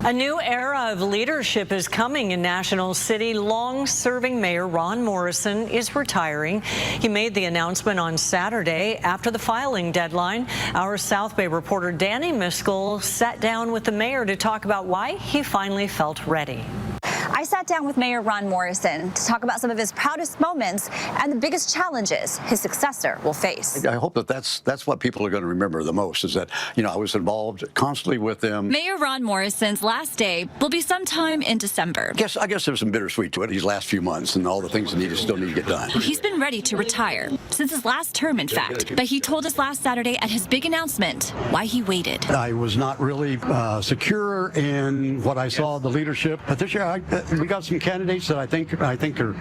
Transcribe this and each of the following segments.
A new era of leadership is coming in National City. Long-serving Mayor Ron Morrison is retiring. He made the announcement on Saturday after the filing deadline. Our South Bay reporter Danny Miskell sat down with the mayor to talk about why he finally felt ready. I sat down with Mayor Ron Morrison to talk about some of his proudest moments and the biggest challenges his successor will face. I hope that's what people are going to remember the most, is that, I was involved constantly with them. Mayor Ron Morrison's last day will be sometime in December. I guess there's some bittersweet to it, these last few months and all the things that still need to get done. He's been ready to retire since his last term, in fact. But he told us last Saturday at his big announcement why he waited. I was not really secure in what I saw of the leadership, but this year we got some candidates that I think are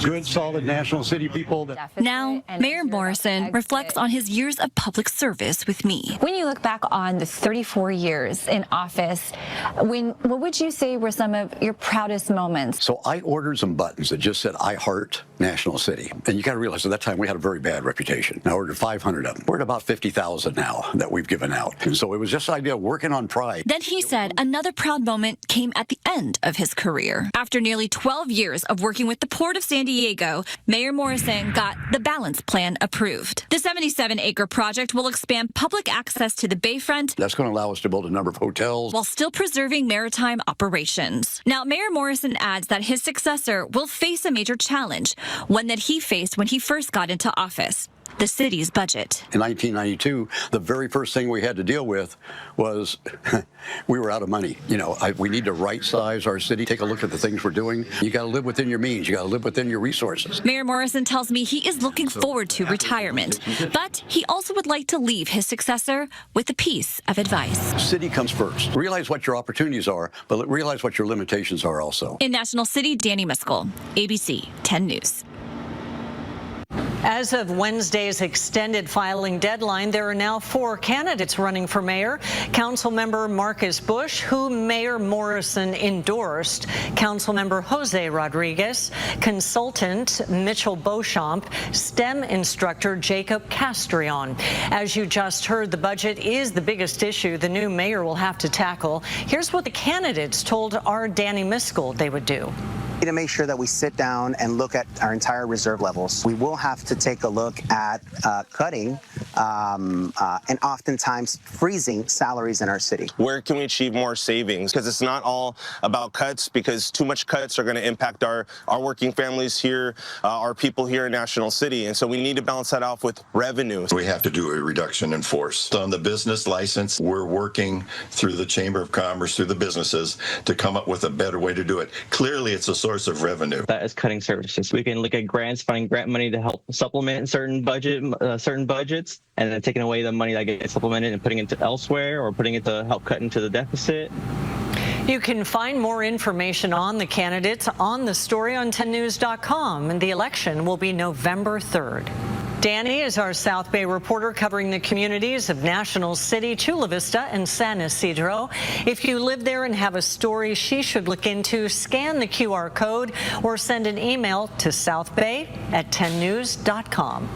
good, solid National City people. Now, Mayor Morrison reflects on his years of public service with me. When you look back on the 34 years in office, what would you say were some of your proudest moments? So I ordered some buttons that just said, "I heart National City." And you got to realize at that time we had a very bad reputation. I ordered 500 of them. We're at about 50,000 now that we've given out. And so it was just the idea of working on pride. Then he said another proud moment came at the end of his career. After nearly 12 years of working with the Port of San Diego, Mayor Morrison got the Balance Plan approved. The 77-acre project will expand public access to the bayfront. That's going to allow us to build a number of hotels while still preserving maritime operations. Now, Mayor Morrison adds that his successor will face a major challenge, one that he faced when he first got into office: the city's budget. In 1992, the very first thing we had to deal with was we were out of money. We need to right-size our city, take a look at the things we're doing. You got to live within your means. You got to live within your resources. Mayor Morrison tells me he is looking forward to retirement, but he also would like to leave his successor with a piece of advice. City comes first. Realize what your opportunities are, but realize what your limitations are also. In National City, Danny Miskell, ABC 10 News. As of Wednesday's extended filing deadline, there are now 4 candidates running for mayor. Councilmember Marcus Bush, who Mayor Morrison endorsed, Councilmember Jose Rodriguez, consultant Mitchell Beauchamp, STEM instructor Jacob Castrillon. As you just heard, the budget is the biggest issue the new mayor will have to tackle. Here's what the candidates told our Danny Miskell they would do. To make sure that we sit down and look at our entire reserve levels. We will have to take a look at cutting and oftentimes freezing salaries in our city. Where can we achieve more savings? Because it's not all about cuts, because too much cuts are going to impact our working families here, our people here in National City. And so we need to balance that off with revenue. We have to do a reduction in force. On the business license, we're working through the Chamber of Commerce, through the businesses, to come up with a better way to do it. Clearly, it's a source of revenue. That is cutting services. We can look at grants, finding grant money to help supplement certain budgets, and then taking away the money that gets supplemented and putting it to elsewhere, or putting it to help cut into the deficit. You can find more information on the candidates on the story on 10news.com, and the election will be November 3rd. Danny is our South Bay reporter covering the communities of National City, Chula Vista, and San Isidro. If you live there and have a story she should look into, scan the QR code or send an email to southbay@10news.com.